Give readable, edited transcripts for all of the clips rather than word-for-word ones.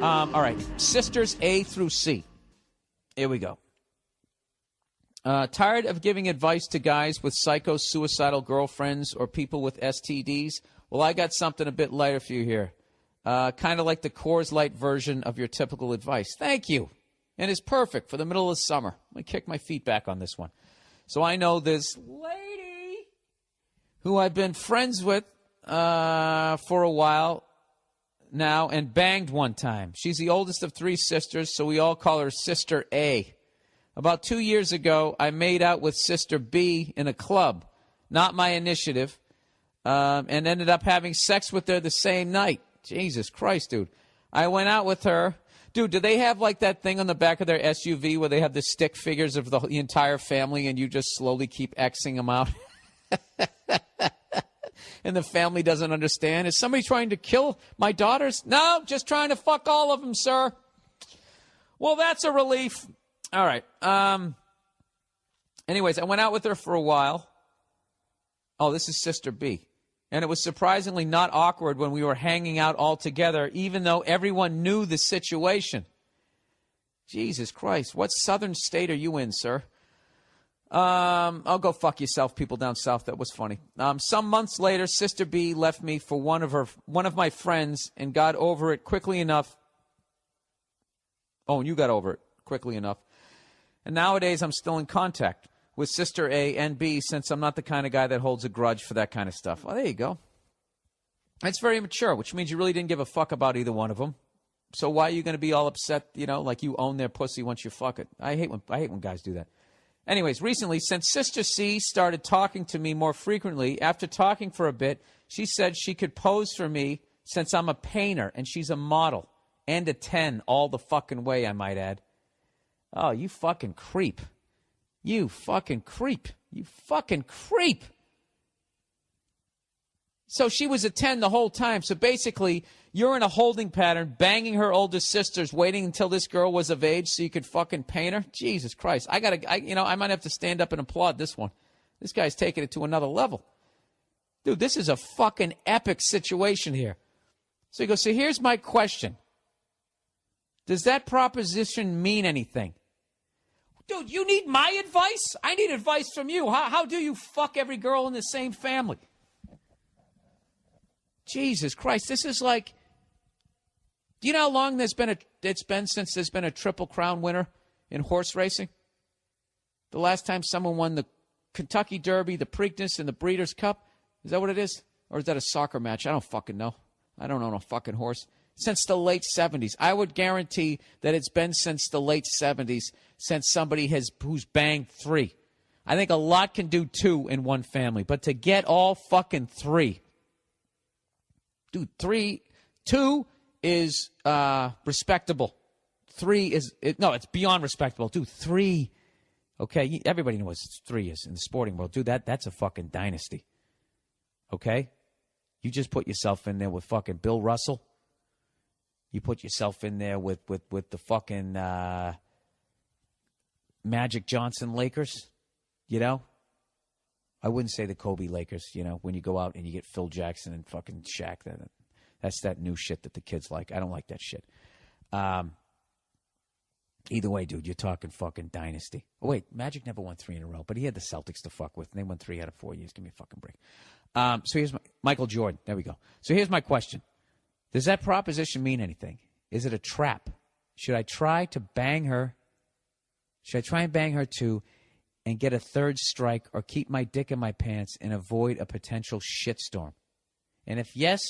All right. Sisters A through C. Here we go. Tired of giving advice to guys with psycho suicidal girlfriends or people with STDs? Well, I got something a bit lighter for you here. Kind of like the Coors Light version of your typical advice. Thank you. And it's perfect for the middle of summer. Let me kick my feet back on this one. So I know this lady who I've been friends with for a while now and banged one time. She's the oldest of three sisters, so we all call her Sister A. About 2 years ago, I made out with Sister B in a club, not my initiative, and ended up having sex with her the same night. Jesus Christ, dude. I went out with her. Dude, do they have like that thing on the back of their SUV where they have the stick figures of the entire family and you just slowly keep Xing them out? And the family doesn't understand. Is somebody trying to kill my daughters? No, just trying to fuck all of them, sir. Well, that's a relief. All right. Anyways, I went out with her for a while. Oh, this is Sister B. And it was surprisingly not awkward when we were hanging out all together, even though everyone knew the situation. Jesus Christ. What southern state are you in, sir? I'll go fuck yourself, people down south. That was funny. Some months later, Sister B left me for one of my friends and got over it quickly enough. Oh, and you got over it quickly enough. And nowadays, I'm still in contact with Sister A and B since I'm not the kind of guy that holds a grudge for that kind of stuff. Well, there you go. That's very mature, which means you really didn't give a fuck about either one of them. So why are you going to be all upset, like you own their pussy once you fuck it? I hate when guys do that. Anyways, recently, since Sister C started talking to me more frequently, after talking for a bit, she said she could pose for me since I'm a painter and she's a model. And a 10 all the fucking way, I might add. Oh, you fucking creep. You fucking creep. You fucking creep. So she was a 10 the whole time. So basically, you're in a holding pattern, banging her older sisters, waiting until this girl was of age so you could fucking paint her. Jesus Christ. I might have to stand up and applaud this one. This guy's taking it to another level. Dude, this is a fucking epic situation here. So he goes, so here's my question. Does that proposition mean anything? Dude, you need my advice? I need advice from you. How do you fuck every girl in the same family? Jesus Christ, this is like, do you know how long it's been since there's been a Triple Crown winner in horse racing? The last time someone won the Kentucky Derby, the Preakness, and the Breeders' Cup? Is that what it is? Or is that a soccer match? I don't fucking know. I don't own a fucking horse. Since the late 70s. I would guarantee that it's been since the late 70s since somebody who's banged 3. I think a lot can do 2 in one family, but to get all fucking 3. Dude, 2 is respectable. 3 is, it's beyond respectable. Dude, 3. Okay, everybody knows what 3 is in the sporting world. Dude, that's a fucking dynasty. Okay? You just put yourself in there with fucking Bill Russell. You put yourself in there with the fucking Magic Johnson Lakers, I wouldn't say the Kobe Lakers, when you go out and you get Phil Jackson and fucking Shaq. That's that new shit that the kids like. I don't like that shit. Either way, dude, you're talking fucking dynasty. Oh, wait, Magic never won 3 in a row, but he had the Celtics to fuck with, and they won 3 out of 4 years. Give me a fucking break. So here's Michael Jordan. There we go. So here's my question. Does that proposition mean anything? Is it a trap? Should I try to bang her? Should I try and bang her too and get a third strike or keep my dick in my pants and avoid a potential shitstorm? And if yes,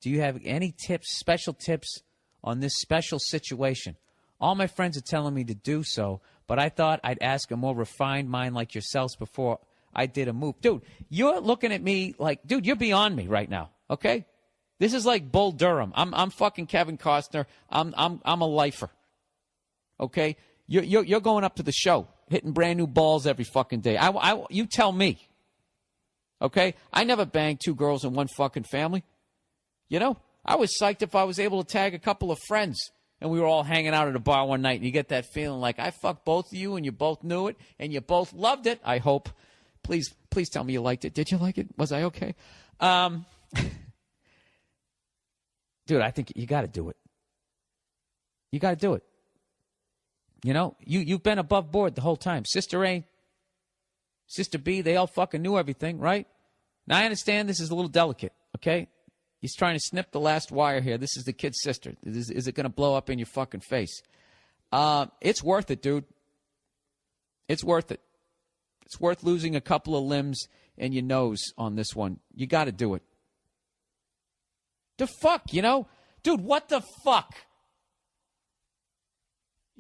do you have any tips, special tips on this special situation? All my friends are telling me to do so, but I thought I'd ask a more refined mind like yourselves before I did a move. Dude, you're looking at me like, dude, you're beyond me right now, okay? This is like Bull Durham. I'm fucking Kevin Costner. I'm a lifer. Okay? You're going up to the show, hitting brand new balls every fucking day. You tell me. Okay? I never banged 2 girls in one fucking family. I was psyched if I was able to tag a couple of friends and we were all hanging out at a bar one night and you get that feeling like I fucked both of you and you both knew it and you both loved it, I hope. Please tell me you liked it. Did you like it? Was I okay? Dude, I think you got to do it. You got to do it. You know, you've been above board the whole time. Sister A, Sister B, they all fucking knew everything, right? Now, I understand this is a little delicate, okay? He's trying to snip the last wire here. This is the kid's sister. Is it going to blow up in your fucking face? It's worth it, dude. It's worth it. It's worth losing a couple of limbs and your nose on this one. You got to do it. The fuck, you know? Dude, what the fuck?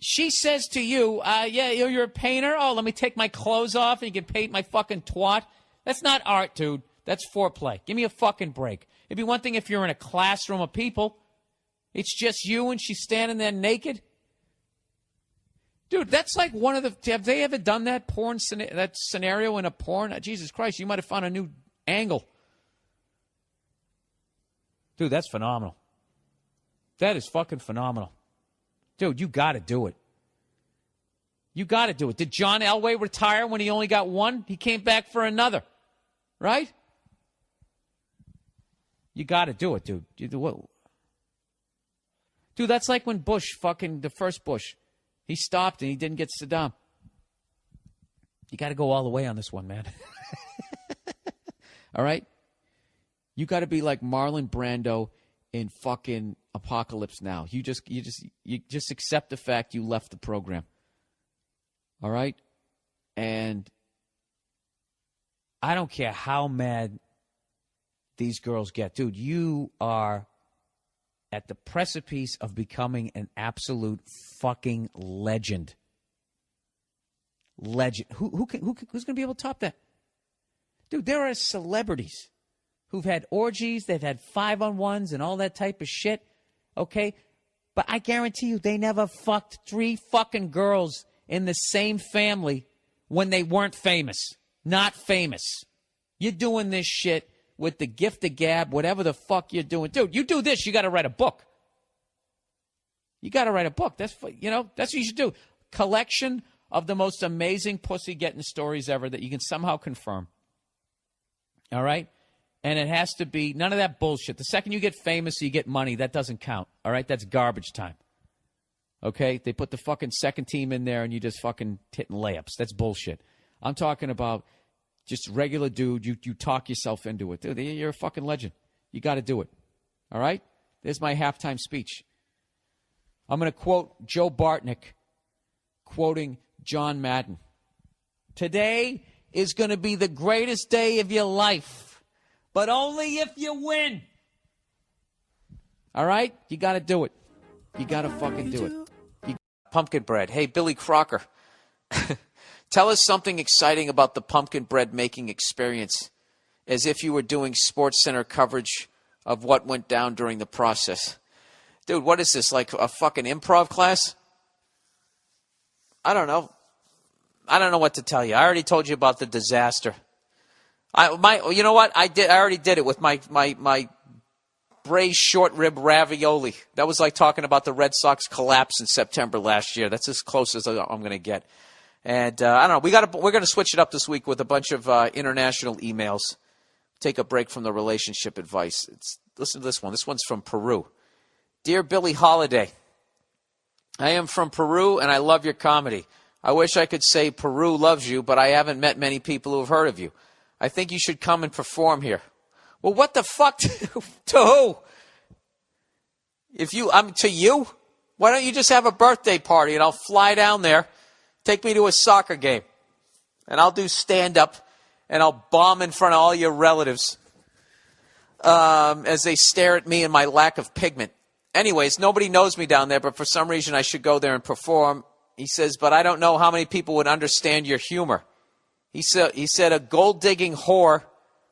She says to you, yeah, you're a painter? Oh, let me take my clothes off and you can paint my fucking twat? That's not art, dude. That's foreplay. Give me a fucking break. It'd be one thing if you're in a classroom of people. It's just you and she's standing there naked. Dude, that's like one of the... Have they ever done that that scenario in a porn? Jesus Christ, you might have found a new angle. Dude, that's phenomenal. That is fucking phenomenal. Dude, you got to do it. You got to do it. Did John Elway retire when he only got one? He came back for another. Right? You got to do it, dude. Dude, that's like when Bush, the first Bush, he stopped and he didn't get Saddam. You got to go all the way on this one, man. All right? You got to be like Marlon Brando in fucking Apocalypse Now. You just accept the fact you left the program. All right? And I don't care how mad these girls get. Dude, you are at the precipice of becoming an absolute fucking legend. Legend. Who's going to be able to top that? Dude, there are celebrities who've had orgies, they've had 5-on-1s and all that type of shit, okay? But I guarantee you they never fucked 3 fucking girls in the same family when they weren't famous. Not famous. You're doing this shit with the gift of gab, whatever the fuck you're doing. Dude, you do this, you got to write a book. You got to write a book. That's what you should do. Collection of the most amazing pussy-getting stories ever that you can somehow confirm. All right? And it has to be none of that bullshit. The second you get famous, you get money. That doesn't count. All right? That's garbage time. Okay? They put the fucking second team in there and you just fucking hitting layups. That's bullshit. I'm talking about just regular dude. You talk yourself into it. Dude, you're a fucking legend. You got to do it. All right? There's my halftime speech. I'm going to quote Joe Bartnick quoting John Madden. Today is going to be the greatest day of your life, but only if you win. All right? You got to do it. You got to fucking do it. Pumpkin bread. Hey, Billy Crocker. Tell us something exciting about the pumpkin bread making experience, as if you were doing Sports Center coverage of what went down during the process. Dude, what is this, like a fucking improv class? I don't know. I don't know what to tell you. I already told you about the disaster. You know what? I already did it with my braised short rib ravioli. That was like talking about the Red Sox collapse in September last year. That's as close as I'm going to get. And I don't know. We're going to switch it up this week with a bunch of international emails. Take a break from the relationship advice. Listen to this one. This one's from Peru. Dear Billy Holiday, I am from Peru and I love your comedy. I wish I could say Peru loves you, but I haven't met many people who have heard of you. I think you should come and perform here. Well, what the fuck? To who? To you? Why don't you just have a birthday party and I'll fly down there, take me to a soccer game, and I'll do stand-up and I'll bomb in front of all your relatives as they stare at me and my lack of pigment. Anyways, nobody knows me down there, but for some reason I should go there and perform. He says, but I don't know how many people would understand your humor. He said a gold-digging whore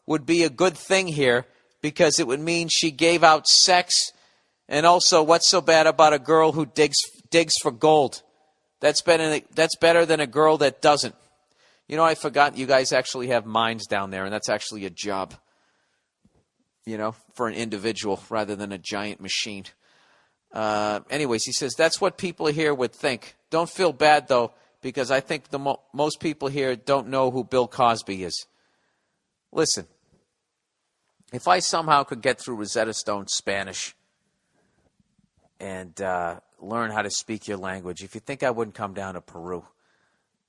would be a good thing here because it would mean she gave out sex. And also, what's so bad about a girl who digs for gold? That's better than a girl that doesn't. You know, I forgot you guys actually have mines down there, and that's actually a job, for an individual rather than a giant machine. Anyways, he says, that's what people here would think. Don't feel bad, though, because I think most people here don't know who Bill Cosby is. Listen, if I somehow could get through Rosetta Stone Spanish, and learn how to speak your language. If you think I wouldn't come down to Peru,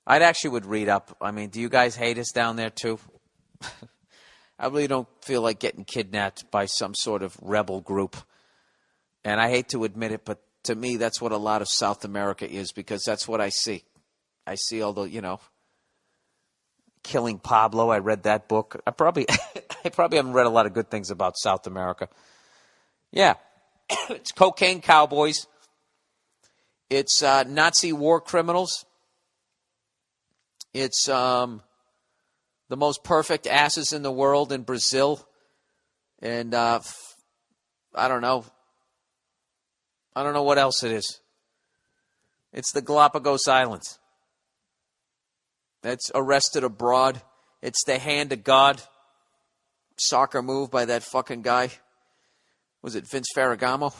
I'd actually would read up. I mean, do you guys hate us down there too? I really don't feel like getting kidnapped by some sort of rebel group. And I hate to admit it, but to me, that's what a lot of South America is, because that's what I see. I see all the, Killing Pablo. I read that book. I probably haven't read a lot of good things about South America. Yeah. It's cocaine cowboys. It's Nazi war criminals. It's the most perfect asses in the world in Brazil. And I don't know. I don't know what else it is. It's the Galapagos Islands. It's Arrested Abroad. It's The Hand of God. Soccer move by that fucking guy. Was it Vince Ferragamo?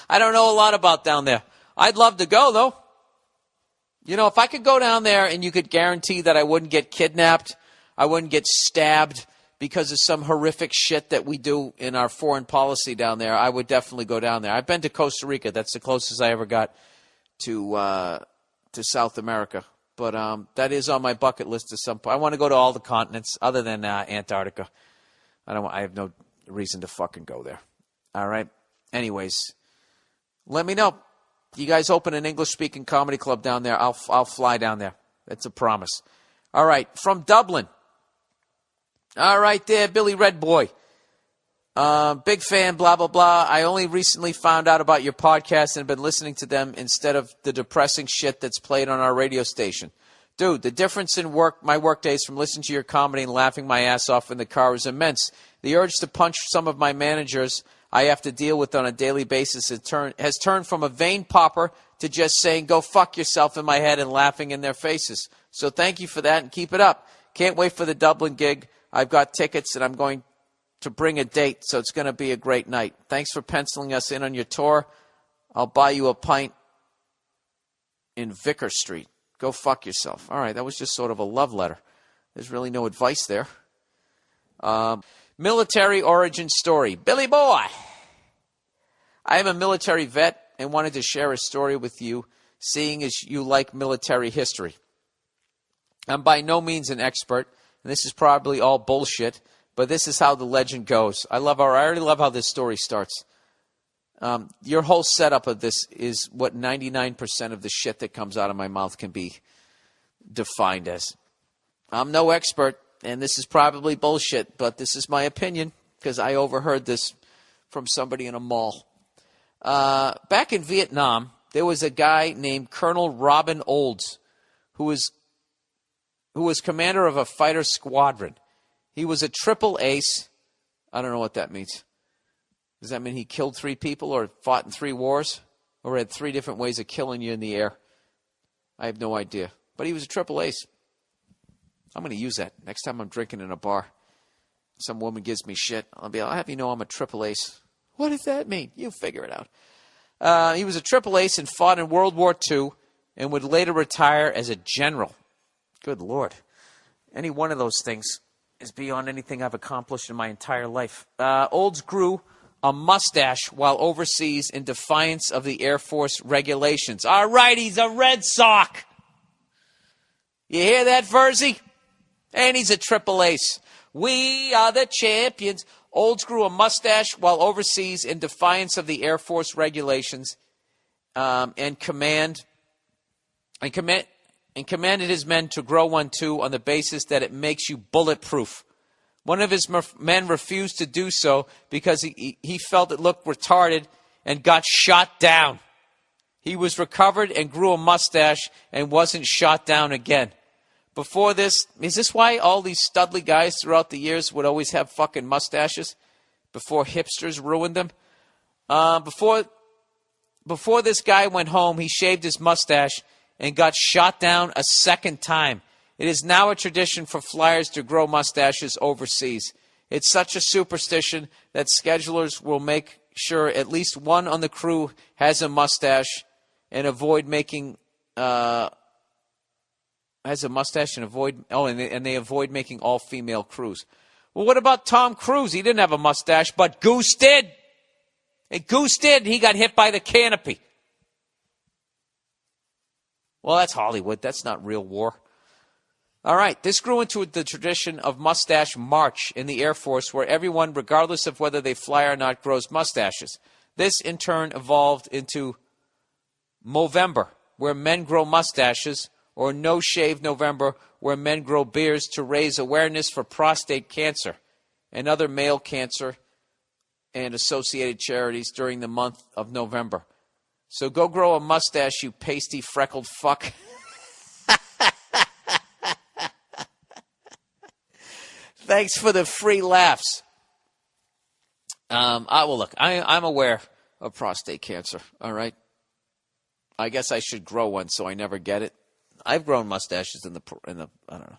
I don't know a lot about down there. I'd love to go, though. If I could go down there and you could guarantee that I wouldn't get kidnapped, I wouldn't get stabbed because of some horrific shit that we do in our foreign policy down there, I would definitely go down there. I've been to Costa Rica. That's the closest I ever got to South America. But that is on my bucket list at some point. I want to go to all the continents other than Antarctica. I have no reason to fucking go there. All right. Anyways, let me know. You guys open an English-speaking comedy club down there, I'll fly down there. That's a promise. All right. From Dublin. All right there, Billy Red Boy. Big fan, blah, blah, blah. I only recently found out about your podcast and have been listening to them instead of the depressing shit that's played on our radio station. Dude, the difference in my work days from listening to your comedy and laughing my ass off in the car is immense. The urge to punch some of my managers I have to deal with on a daily basis has turned from a vein popper to just saying, go fuck yourself in my head and laughing in their faces. So thank you for that and keep it up. Can't wait for the Dublin gig. I've got tickets and I'm going to bring a date, so it's going to be a great night. Thanks for penciling us in on your tour. I'll buy you a pint in Vicar Street. Go fuck yourself. All right, that was just sort of a love letter. There's really no advice there. Military origin story. Billy Boy. I am a military vet and wanted to share a story with you, seeing as you like military history. I'm by no means an expert, and this is probably all bullshit, but this is how the legend goes. I already love how this story starts. Your whole setup of this is what 99% of the shit that comes out of my mouth can be defined as. I'm no expert, and this is probably bullshit, but this is my opinion because I overheard this from somebody in a mall. Back in Vietnam, there was a guy named Colonel Robin Olds who was commander of a fighter squadron. He was a triple ace. I don't know what that means. Does that mean he killed 3 people or fought in 3 wars or had 3 different ways of killing you in the air? I have no idea. But he was a triple ace. I'm going to use that next time I'm drinking in a bar. Some woman gives me shit. I'll have you know I'm a triple ace. What does that mean? You figure it out. He was a triple ace and fought in World War II and would later retire as a general. Good Lord. Any one of those things is beyond anything I've accomplished in my entire life. Olds grew a mustache while overseas in defiance of the Air Force regulations. All right, he's a Red Sox. You hear that, Verzi? And he's a triple ace. We are the champions. Olds grew a mustache while overseas in defiance of the Air Force regulations and commanded his men to grow one too on the basis that it makes you bulletproof. One of his men refused to do so because he felt it looked retarded and got shot down. He was recovered and grew a mustache and wasn't shot down again. Before this, is this why all these studly guys throughout the years would always have fucking mustaches? Before hipsters ruined them? Before this guy went home, he shaved his mustache and got shot down a second time. It is now a tradition for flyers to grow mustaches overseas. It's such a superstition that schedulers will make sure at least one on the crew has a mustache and avoid making and they avoid making all female crews. Well, what about Tom Cruise? He didn't have a mustache, but Goose did. And Goose did. He got hit by the canopy. Well, that's Hollywood. That's not real war. All right. This grew into the tradition of Mustache March in the Air Force, where everyone, regardless of whether they fly or not, grows mustaches. This, in turn, evolved into Movember, where men grow mustaches, or No Shave November, where men grow beards to raise awareness for prostate cancer and other male cancer and associated charities during the month of November. So go grow a mustache, you pasty, freckled fuck. Thanks for the free laughs. Look, I'm aware of prostate cancer, all right? I guess I should grow one so I never get it. I've grown mustaches in the I don't know.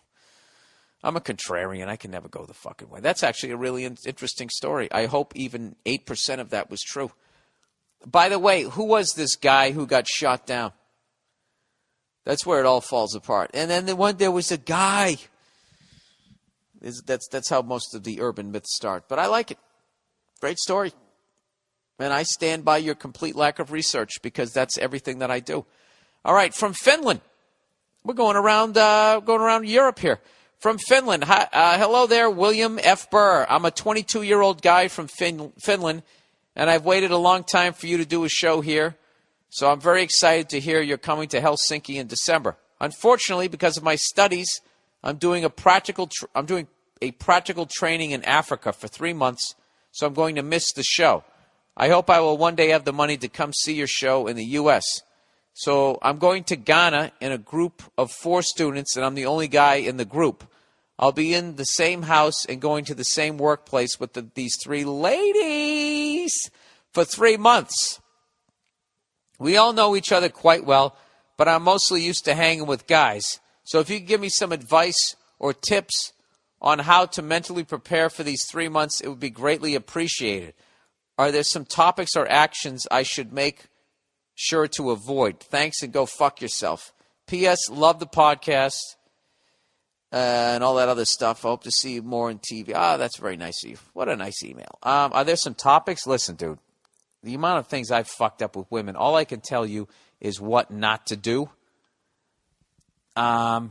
I'm a contrarian. I can never go the fucking way. That's actually a really interesting story. I hope even 8% of that was true. By the way, who was this guy who got shot down? That's where it all falls apart. And then there was a guy. That's how most of the urban myths start. But I like it. Great story. And I stand by your complete lack of research because that's everything that I do. All right, from Finland. We're going around Europe here. From Finland. Hi, hello there, William F. Burr. I'm a 22-year-old guy from Finland, and I've waited a long time for you to do a show here. So I'm very excited to hear you're coming to Helsinki in December. Unfortunately, because of my studies, I'm doing a practical training in Africa for 3 months, so I'm going to miss the show. I hope I will one day have the money to come see your show in the U.S. So I'm going to Ghana in a group of 4 students, and I'm the only guy in the group. I'll be in the same house and going to the same workplace with these 3 ladies for 3 months. We all know each other quite well, but I'm mostly used to hanging with guys. So if you could give me some advice or tips on how to mentally prepare for these 3 months, it would be greatly appreciated. Are there some topics or actions I should make sure to avoid? Thanks, and go fuck yourself. P.S. Love the podcast and all that other stuff. I hope to see you more on TV. That's very nice of you. What a nice email. Are there some topics? Listen, dude, the amount of things I've fucked up with women, all I can tell you is what not to do. All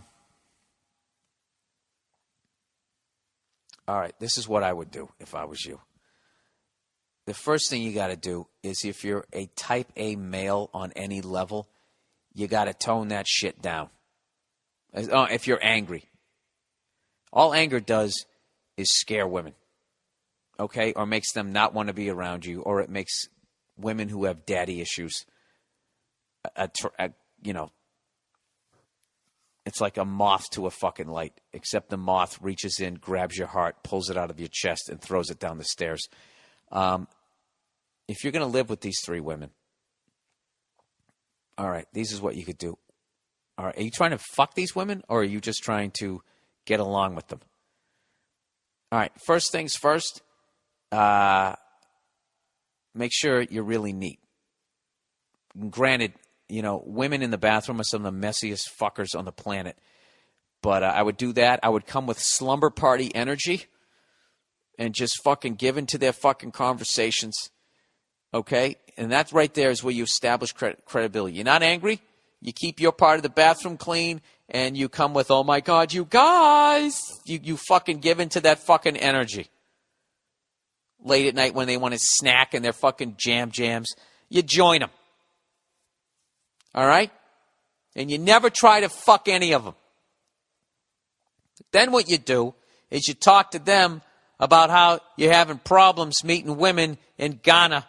right, this is what I would do if I was you. The first thing you got to do is, if you're a type A male on any level, you got to tone that shit down. If you're angry. All anger does is scare women, okay? Or makes them not want to be around you, or it makes women who have daddy issues, it's like a moth to a fucking light, except the moth reaches in, grabs your heart, pulls it out of your chest, and throws it down the stairs. If you're going to live with these 3 women, all right, this is what you could do. All right, are you trying to fuck these women, or are you just trying to get along with them? All right, first things first, make sure you're really neat. Granted, women in the bathroom are some of the messiest fuckers on the planet. But I would do that. I would come with slumber party energy and just fucking give into their fucking conversations. Okay? And that right there is where you establish credibility. You're not angry. You keep your part of the bathroom clean. And you come with, oh my God, you guys. You fucking give into that fucking energy. Late at night when they want to snack and their fucking jams. You join them. All right? And you never try to fuck any of them. Then what you do is you talk to them about how you're having problems meeting women in Ghana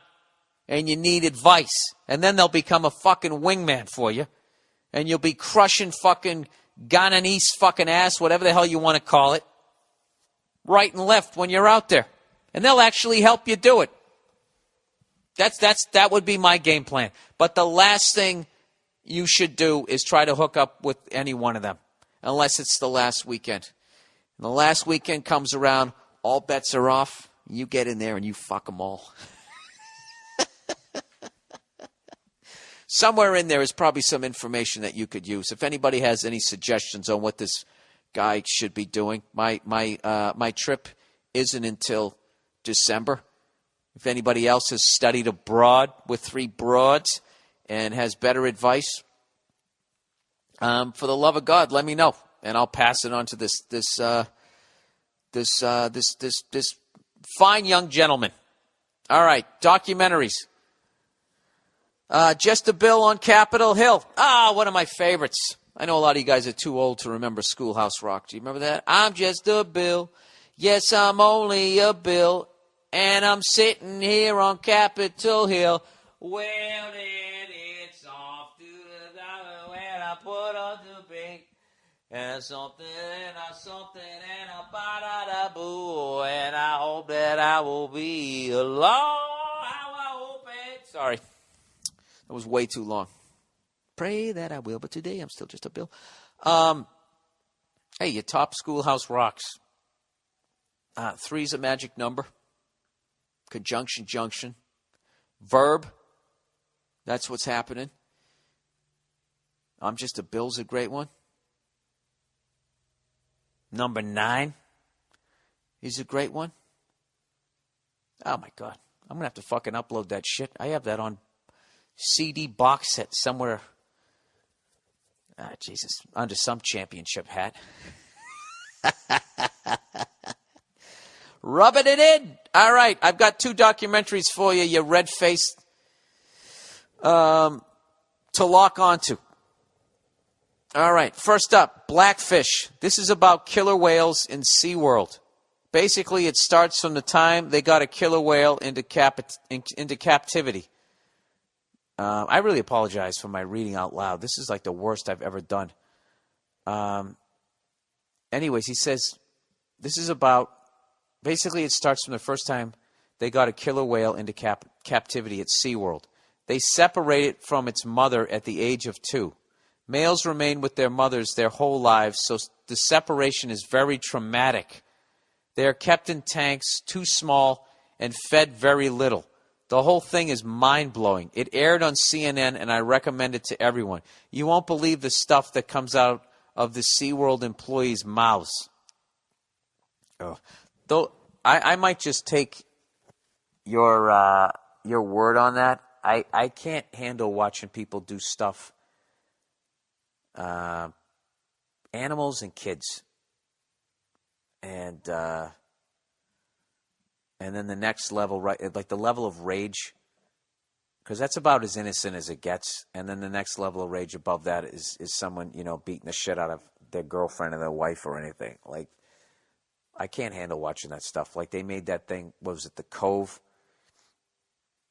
and you need advice. And then they'll become a fucking wingman for you. And you'll be crushing fucking Ghananese fucking ass, whatever the hell you want to call it, right and left when you're out there. And they'll actually help you do it. That would be my game plan. But the last thing you should do is try to hook up with any one of them, unless it's the last weekend. And the last weekend comes around, all bets are off. You get in there and you fuck them all. Somewhere in there is probably some information that you could use. If anybody has any suggestions on what this guy should be doing, my trip isn't until December. If anybody else has studied abroad with 3 broads and has better advice, for the love of God, let me know, and I'll pass it on to this fine young gentleman. All right, documentaries. Just a Bill on Capitol Hill. One of my favorites. I know a lot of you guys are too old to remember Schoolhouse Rock. Do you remember that? I'm just a Bill. Yes, I'm only a Bill. And I'm sitting here on Capitol Hill. Well, then it's off to the dollar when I put on the bank. And something, and a ba-da-da-boo. And I hope that I will be alone. How I hope it. Sorry. That was way too long. Pray that I will, but today I'm still just a Bill. Hey, your top Schoolhouse Rocks. 3's a magic number. Conjunction, junction. Verb. That's what's happening. I'm just a Bill's a great one. Number 9 is a great one. Oh, my God. I'm going to have to fucking upload that shit. I have that on CD box set somewhere. Jesus. Under some championship hat. Rubbing it in. All right. I've got 2 documentaries for you, you red-faced, to lock onto. All right. First up, Blackfish. This is about killer whales in SeaWorld. Basically, it starts from the time they got a killer whale into captivity. I really apologize for my reading out loud. This is like the worst I've ever done. Anyways, he says this is about, basically it starts from the first time they got a killer whale into captivity at SeaWorld. They separate it from its mother at the age of 2. Males remain with their mothers their whole lives, so the separation is very traumatic. They are kept in tanks, too small, and fed very little. The whole thing is mind-blowing. It aired on CNN, and I recommend it to everyone. You won't believe the stuff that comes out of the SeaWorld employees' mouths. Though I might just take your word on that. I can't handle watching people do stuff. Animals and kids. And then the next level, right, like the level of rage, because that's about as innocent as it gets. And then the next level of rage above that is someone, beating the shit out of their girlfriend or their wife or anything. Like, I can't handle watching that stuff. Like, they made that thing, what was it, The Cove,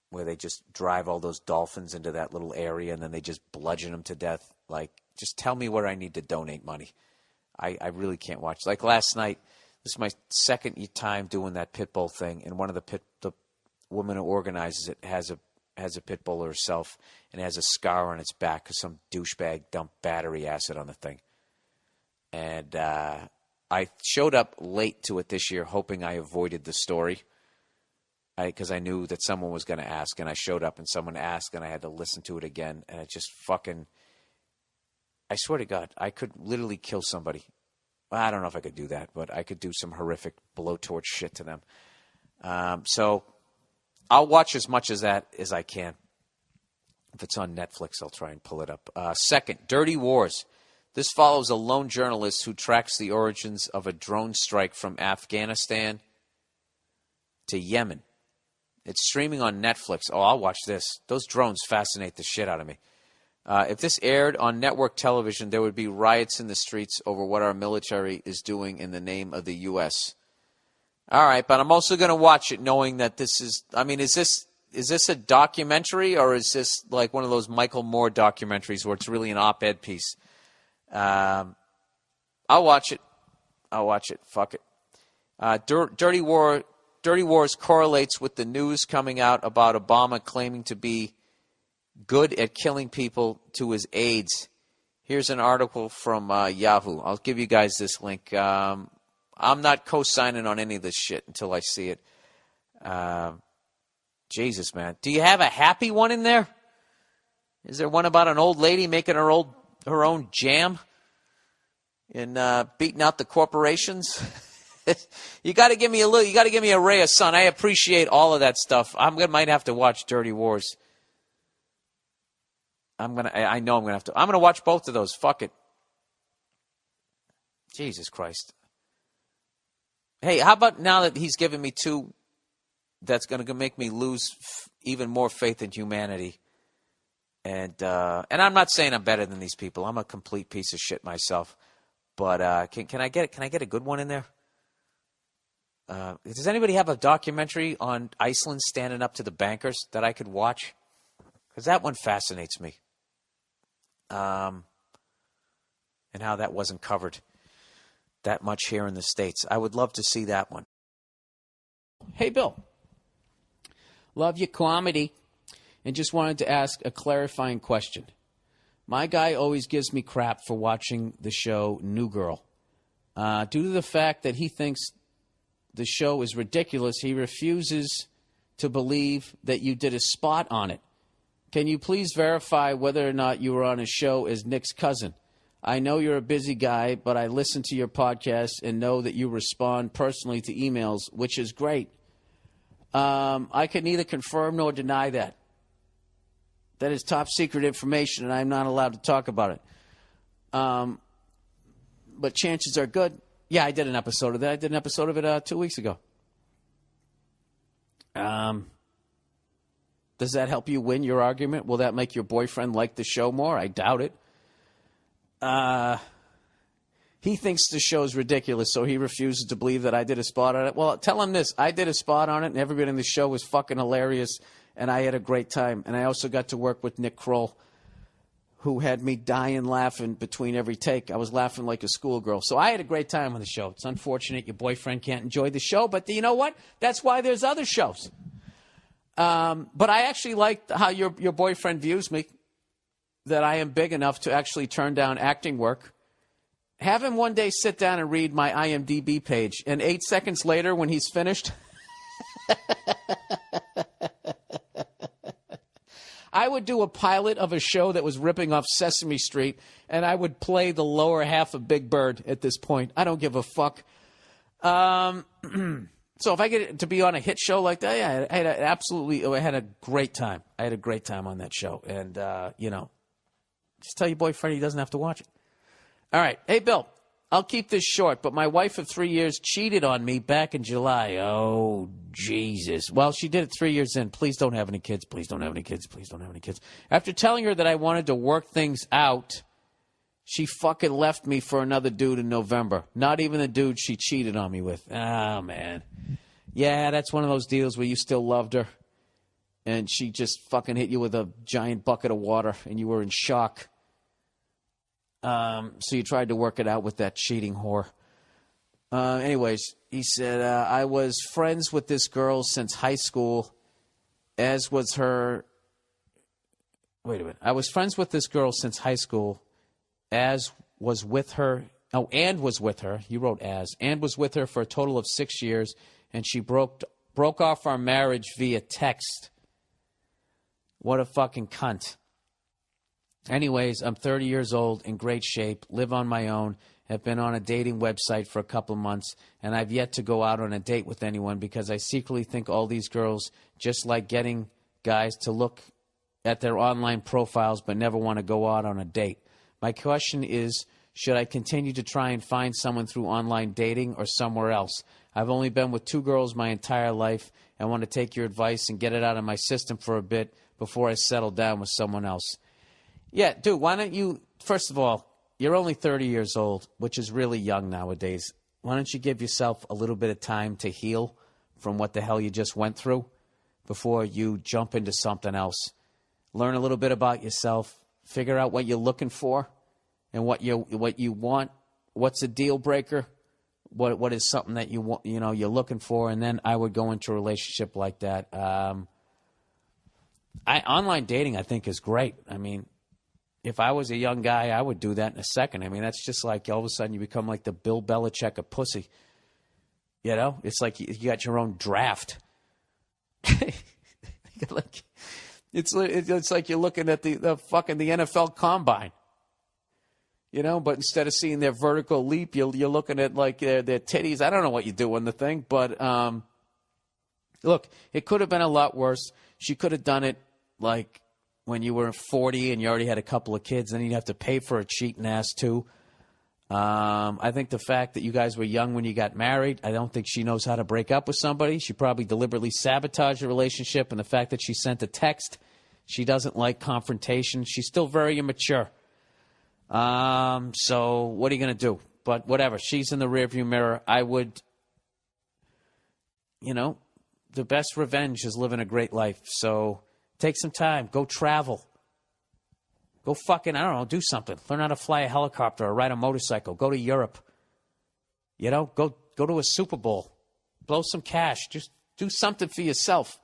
where they just drive all those dolphins into that little area and then they just bludgeon them to death. Like, just tell me where I need to donate money. I really can't watch. Like last night, this is my second time doing that pit bull thing, and one of the woman who organizes it has a pit bull herself and has a scar on its back because some douchebag dumped battery acid on the thing. And I showed up late to it this year, hoping I avoided the story, because I knew that someone was going to ask, and I showed up and someone asked, and I had to listen to it again, and it just fucking. I swear to God, I could literally kill somebody. Well, I don't know if I could do that, but I could do some horrific blowtorch shit to them. So I'll watch as much as that as I can. If it's on Netflix, I'll try and pull it up. Second, Dirty Wars. This follows a lone journalist who tracks the origins of a drone strike from Afghanistan to Yemen. It's streaming on Netflix. Oh, I'll watch this. Those drones fascinate the shit out of me. If this aired on network television, there would be riots in the streets over what our military is doing in the name of the U.S. All right, but I'm also going to watch it knowing that this is, is this a documentary, or is this like one of those Michael Moore documentaries where it's really an op-ed piece? I'll watch it. Fuck it. Dirty Wars correlates with the news coming out about Obama claiming to be good at killing people to his aides. Here's an article from Yahoo. I'll give you guys this link. I'm not co-signing on any of this shit until I see it. Jesus, man. Do you have a happy one in there? Is there one about an old lady making her own jam and beating out the corporations? You got to give me you got to give me a ray of sun. I appreciate all of that stuff. Might have to watch Dirty Wars. I know I'm gonna have to. I'm gonna watch both of those. Fuck it. Jesus Christ. Hey, how about now that he's given me two, that's gonna make me lose even more faith in humanity. And I'm not saying I'm better than these people. I'm a complete piece of shit myself. But can I get a good one in there? Does anybody have a documentary on Iceland standing up to the bankers that I could watch? Because that one fascinates me. And how that wasn't covered that much here in the States. I would love to see that one. Hey, Bill. Love your comedy. And just wanted to ask a clarifying question. My guy always gives me crap for watching the show New Girl. Due to the fact that he thinks the show is ridiculous, he refuses to believe that you did a spot on it. Can you please verify whether or not you were on a show as Nick's cousin? I know you're a busy guy, but I listen to your podcast and know that you respond personally to emails, which is great. I can neither confirm nor deny that. That is top secret information, and I'm not allowed to talk about it. But chances are good. Yeah, I did an episode of that. I did an episode of it 2 weeks ago. Does that help you win your argument? Will that make your boyfriend like the show more? I doubt it. He thinks the show is ridiculous, so he refuses to believe that I did a spot on it. Well, tell him this. I did a spot on it, and everybody in the show was fucking hilarious, and I had a great time. And I also got to work with Nick Kroll, who had me dying laughing between every take. I was laughing like a schoolgirl. So I had a great time on the show. It's unfortunate your boyfriend can't enjoy the show, but you know what? That's why there's other shows. But I actually like how your boyfriend views me, that I am big enough to actually turn down acting work. Have him one day sit down and read my IMDb page, and 8 seconds later when he's finished, I would do a pilot of a show that was ripping off Sesame Street, and I would play the lower half of Big Bird at this point. I don't give a fuck. So if I get to be on a hit show like that, yeah, I had a great time. I had a great time on that show. And, just tell your boyfriend he doesn't have to watch it. All right. Hey, Bill, I'll keep this short, but my wife of 3 years cheated on me back in July. Oh, Jesus. Well, she did it 3 years in. Please don't have any kids. Please don't have any kids. Please don't have any kids. After telling her that I wanted to work things out, she fucking left me for another dude in November. Not even the dude she cheated on me with. Oh, man. Yeah, that's one of those deals where you still loved her, and she just fucking hit you with a giant bucket of water, and you were in shock. So you tried to work it out with that cheating whore. Anyways, he said, I was friends with this girl since high school, as was her... Wait a minute. I was friends with this girl since high school, as was with her... Oh, and was with her. You wrote as. And was with her for a total of 6 years, and she broke off our marriage via text. What a fucking cunt. Anyways, I'm 30 years old, in great shape, live on my own, have been on a dating website for a couple months, and I've yet to go out on a date with anyone because I secretly think all these girls just like getting guys to look at their online profiles but never want to go out on a date. My question is, should I continue to try and find someone through online dating or somewhere else? I've only been with 2 girls my entire life. I want to take your advice and get it out of my system for a bit before I settle down with someone else. Yeah, dude, why don't you, first of all, you're only 30 years old, which is really young nowadays. Why don't you give yourself a little bit of time to heal from what the hell you just went through before you jump into something else? Learn a little bit about yourself, figure out what you're looking for and what you want, what's a deal breaker, what is something that you want, you're looking for, and then I would go into a relationship like that. Online dating, I think, is great. I mean, if I was a young guy, I would do that in a second. I mean, that's just like all of a sudden you become like the Bill Belichick of pussy. It's like you got your own draft. It's like you're looking at the NFL Combine. You know, but instead of seeing their vertical leap, you're looking at like their titties. I don't know what you do in the thing, but look, it could have been a lot worse. She could have done it like when you were 40 and you already had a couple of kids, then you'd have to pay for a cheating ass too. I think the fact that you guys were young when you got married, I don't think she knows how to break up with somebody. She probably deliberately sabotaged the relationship, and the fact that she sent a text, she doesn't like confrontation. She's still very immature. So what are you going to do? But whatever. She's in the rearview mirror. I would, you know, the best revenge is living a great life. So take some time. Go travel. Go fucking, I don't know, do something. Learn how to fly a helicopter or ride a motorcycle. Go to Europe. You know, go to a Super Bowl. Blow some cash. Just do something for yourself.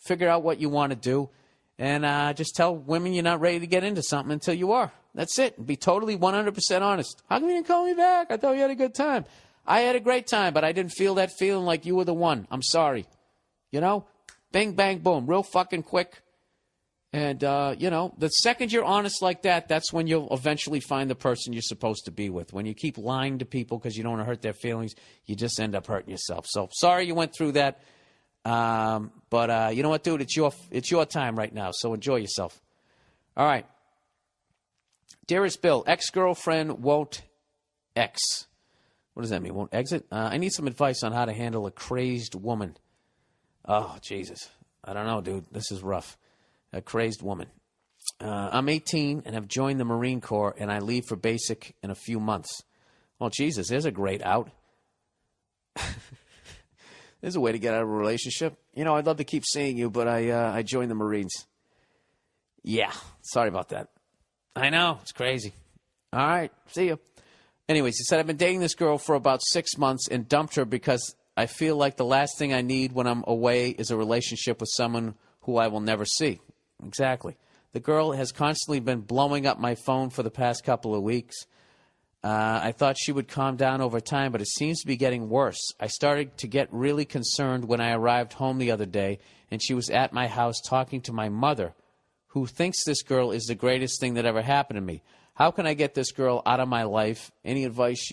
Figure out what you want to do. And just tell women you're not ready to get into something until you are. That's it. Be totally 100% honest. How come you didn't call me back? I thought you had a good time. I had a great time, but I didn't feel that feeling like you were the one. I'm sorry. You know? Bing, bang, boom. Real fucking quick. And, you know, the second you're honest like that, that's when you'll eventually find the person you're supposed to be with. When you keep lying to people because you don't want to hurt their feelings, you just end up hurting yourself. So, sorry you went through that. But you know what, dude? It's your time right now, so enjoy yourself. All right. Dearest Bill, ex-girlfriend won't X. What does that mean? Won't exit? I need some advice on how to handle a crazed woman. Oh, Jesus. I don't know, dude. This is rough. A crazed woman. I'm 18 and have joined the Marine Corps, and I leave for basic in a few months. Oh, Jesus, there's a great out. There's a way to get out of a relationship. You know, I'd love to keep seeing you, but I joined the Marines. Yeah, sorry about that. I know, it's crazy. All right, see you. Anyways, he said, I've been dating this girl for about 6 months and dumped her because I feel like the last thing I need when I'm away is a relationship with someone who I will never see. Exactly. The girl has constantly been blowing up my phone for the past couple of weeks. I thought she would calm down over time, but it seems to be getting worse. I started to get really concerned when I arrived home the other day, and she was at my house talking to my mother, who thinks this girl is the greatest thing that ever happened to me. How can I get this girl out of my life? Any advice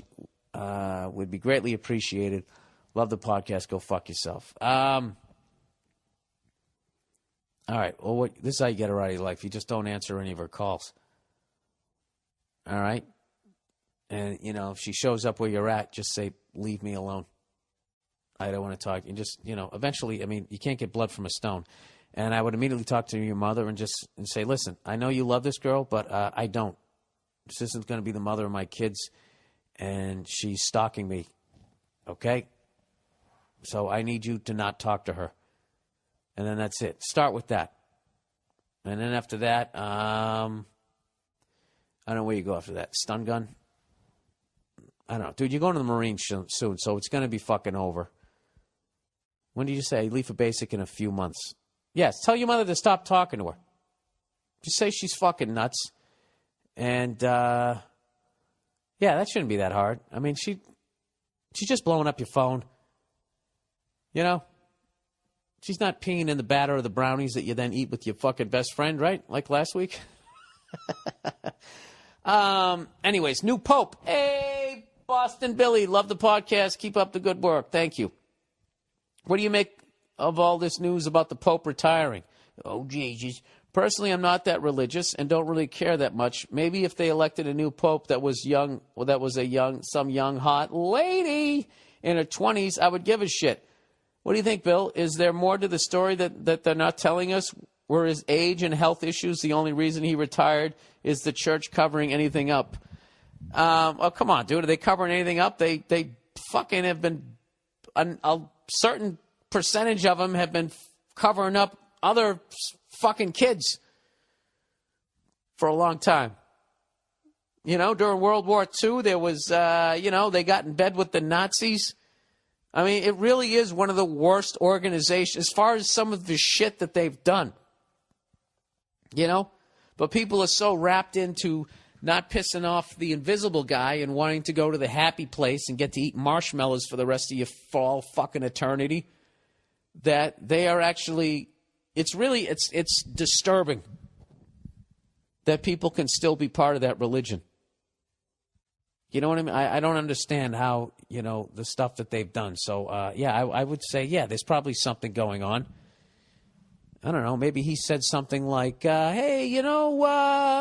would be greatly appreciated. Love the podcast. Go fuck yourself. All right. Well, this is how you get her out of your life. You just don't answer any of her calls. All right? And, you know, if she shows up where you're at, just say, leave me alone. I don't want to talk. And just, you know, eventually, I mean, you can't get blood from a stone. And I would immediately talk to your mother and say, listen, I know you love this girl, but I don't. This isn't going to be the mother of my kids, and she's stalking me. Okay? So I need you to not talk to her. And then that's it. Start with that. And then after that, I don't know where you go after that. Stun gun? I don't know. Dude, you're going to the Marines soon, so it's going to be fucking over. When did you say? Leave for basic in a few months. Yes, tell your mother to stop talking to her. Just say she's fucking nuts. And, yeah, that shouldn't be that hard. I mean, she's just blowing up your phone. You know? She's not peeing in the batter of the brownies that you then eat with your fucking best friend, right? Like last week? Anyways, new Pope. Hey, Boston Billy. Love the podcast. Keep up the good work. Thank you. What do you make of all this news about the Pope retiring? Oh, Jesus. Personally, I'm not that religious and don't really care that much. Maybe if they elected a new Pope that was young, well, that was some young hot lady in her 20s, I would give a shit. What do you think, Bill? Is there more to the story that they're not telling us? Were his age and health issues the only reason he retired? Is the church covering anything up? Oh, come on, dude. Are they covering anything up? They fucking have been, a certain percentage of them have been covering up other fucking kids for a long time. You know, during World War II, there was, they got in bed with the Nazis. I mean, it really is one of the worst organizations as far as some of the shit that they've done. You know? But people are so wrapped into not pissing off the invisible guy and wanting to go to the happy place and get to eat marshmallows for the rest of your fall fucking eternity that they are actually, it's disturbing that people can still be part of that religion. You know what I mean? I don't understand how, the stuff that they've done. So, I would say, there's probably something going on. I don't know. Maybe he said something like, hey,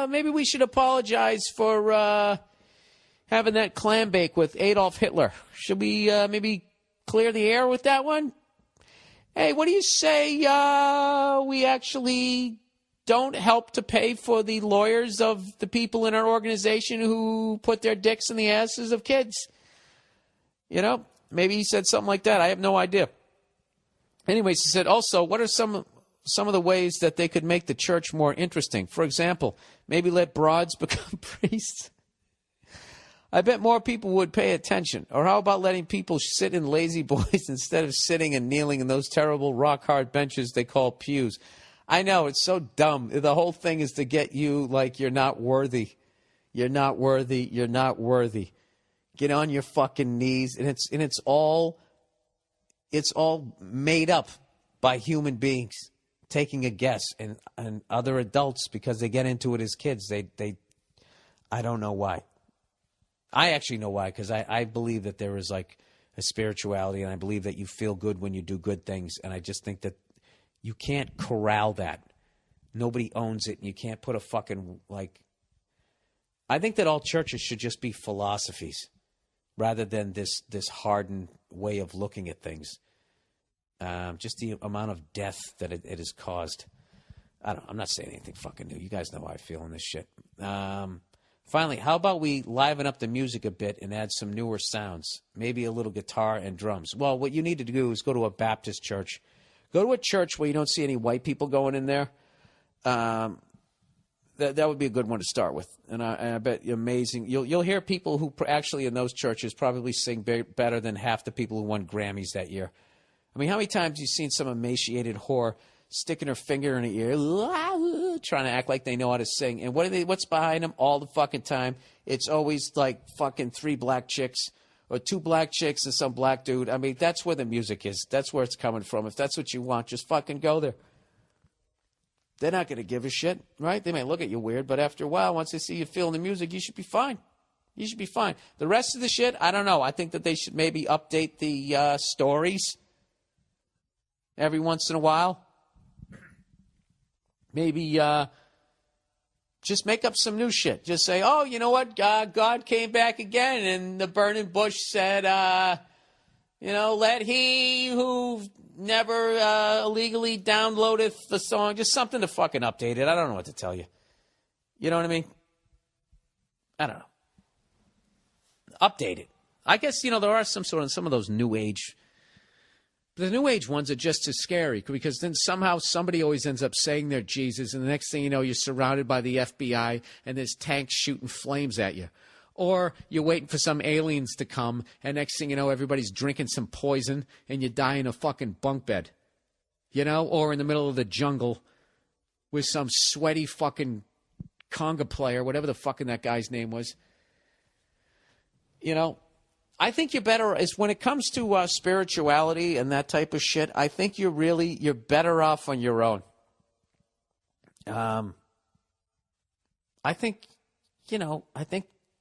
maybe we should apologize for having that clam bake with Adolf Hitler. Should we maybe clear the air with that one? Hey, what do you say we actually don't help to pay for the lawyers of the people in our organization who put their dicks in the asses of kids? Maybe he said something like that. I have no idea. Anyways, he said, also, what are some of the ways that they could make the church more interesting? For example, maybe let broads become priests. I bet more people would pay attention. Or how about letting people sit in lazy boys instead of sitting and kneeling in those terrible rock-hard benches they call pews? I know, it's so dumb. The whole thing is to get you like you're not worthy. You're not worthy. You're not worthy. Get on your fucking knees. And it's all made up by human beings taking a guess and other adults because they get into it as kids. I don't know why. I actually know why, because I believe that there is like a spirituality, and I believe that you feel good when you do good things, and I just think that you can't corral that. Nobody owns it, and you can't put a fucking, I think that all churches should just be philosophies rather than this hardened way of looking at things. Just the amount of death that it has caused. I'm not saying anything fucking new. You guys know how I feel in this shit. Finally, how about we liven up the music a bit and add some newer sounds? Maybe a little guitar and drums. Well, what you need to do is go to a Baptist church. Go to a church where you don't see any white people going in there. That would be a good one to start with. And I bet you're amazing. You'll hear people who actually in those churches probably sing better than half the people who won Grammys that year. I mean, how many times have you seen some emaciated whore sticking her finger in her ear, trying to act like they know how to sing? And what's behind them all the fucking time? It's always like fucking 3 black chicks or 2 black chicks and some black dude. I mean, that's where the music is. That's where it's coming from. If that's what you want, just fucking go there. They're not going to give a shit, right? They may look at you weird, but after a while, once they see you feeling the music, you should be fine. You should be fine. The rest of the shit, I don't know. I think that they should maybe update the stories every once in a while. Maybe just make up some new shit. Just say, oh, you know what? God came back again, and the burning bush said, let he who never illegally downloadeth the song, just something to fucking update it. I don't know what to tell you. You know what I mean? I don't know. Update it. I guess, there are some of those new age. The new age ones are just as scary because then somehow somebody always ends up saying they're Jesus, and the next thing you know, you're surrounded by the FBI and there's tanks shooting flames at you. Or you're waiting for some aliens to come, and next thing you know, everybody's drinking some poison and you die in a fucking bunk bed. Or in the middle of the jungle with some sweaty fucking conga player, whatever the fucking that guy's name was. I think you're better is when it comes to spirituality and that type of shit. I think you're better off on your own. I think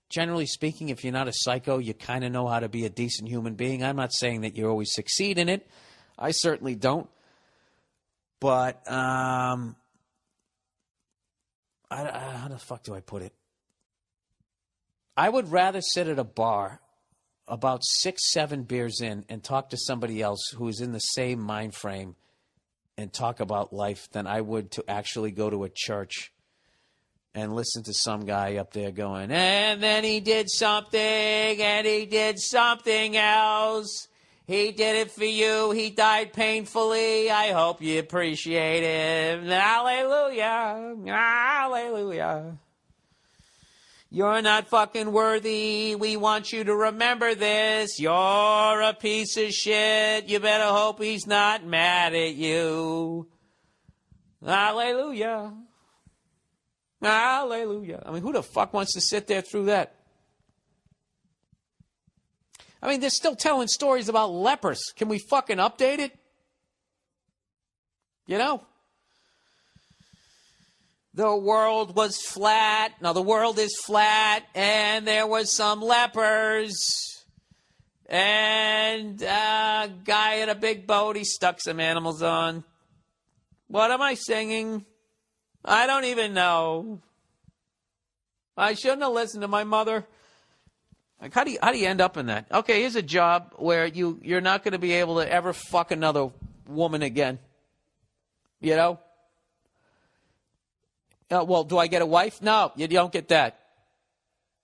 generally speaking, if you're not a psycho, you kind of know how to be a decent human being. I'm not saying that you always succeed in it. I certainly don't. But how the fuck do I put it? I would rather sit at a bar about 6-7 beers in and talk to somebody else who is in the same mind frame and talk about life than I would to actually go to a church and listen to some guy up there going, and then he did something, and he did something else. He did it for you. He died painfully. I hope you appreciate him. Hallelujah. Hallelujah. You're not fucking worthy. We want you to remember this. You're a piece of shit. You better hope he's not mad at you. Hallelujah. Hallelujah. I mean, who the fuck wants to sit there through that? I mean, they're still telling stories about lepers. Can we fucking update it? the world was flat. No, the world is flat, and there was some lepers. And a guy in a big boat, he stuck some animals on. What am I singing? I don't even know. I shouldn't have listened to my mother. Like, how do you end up in that? Okay, here's a job where you're not going to be able to ever fuck another woman again. You know? Well, do I get a wife? No, you don't get that.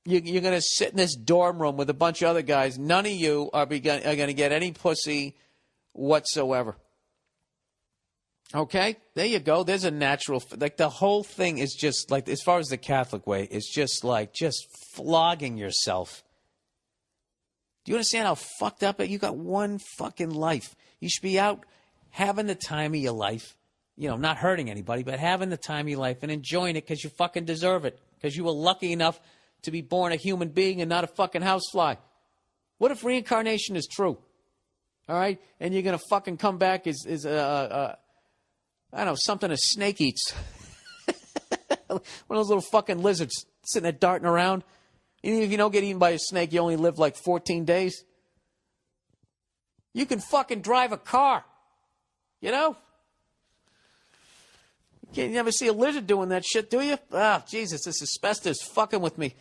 You're going to sit in this dorm room with a bunch of other guys. None of you are going to get any pussy whatsoever. Okay? There you go. There's a natural... Like, the whole thing is just, like, as far as the Catholic way, it's just, like, just flogging yourself. Do you understand how fucked up it? You got one fucking life. You should be out having the time of your life. You know, not hurting anybody, but having the time of your life and enjoying it because you fucking deserve it. Because you were lucky enough to be born a human being and not a fucking housefly. What if reincarnation is true? All right? And you're going to fucking come back as I don't know, something a snake eats. One of those little fucking lizards sitting there darting around. Even if you don't get eaten by a snake, you only live like 14 days. You can fucking drive a car. You know? You never see a lizard doing that shit, do you? Ah, Jesus, this asbestos fucking with me.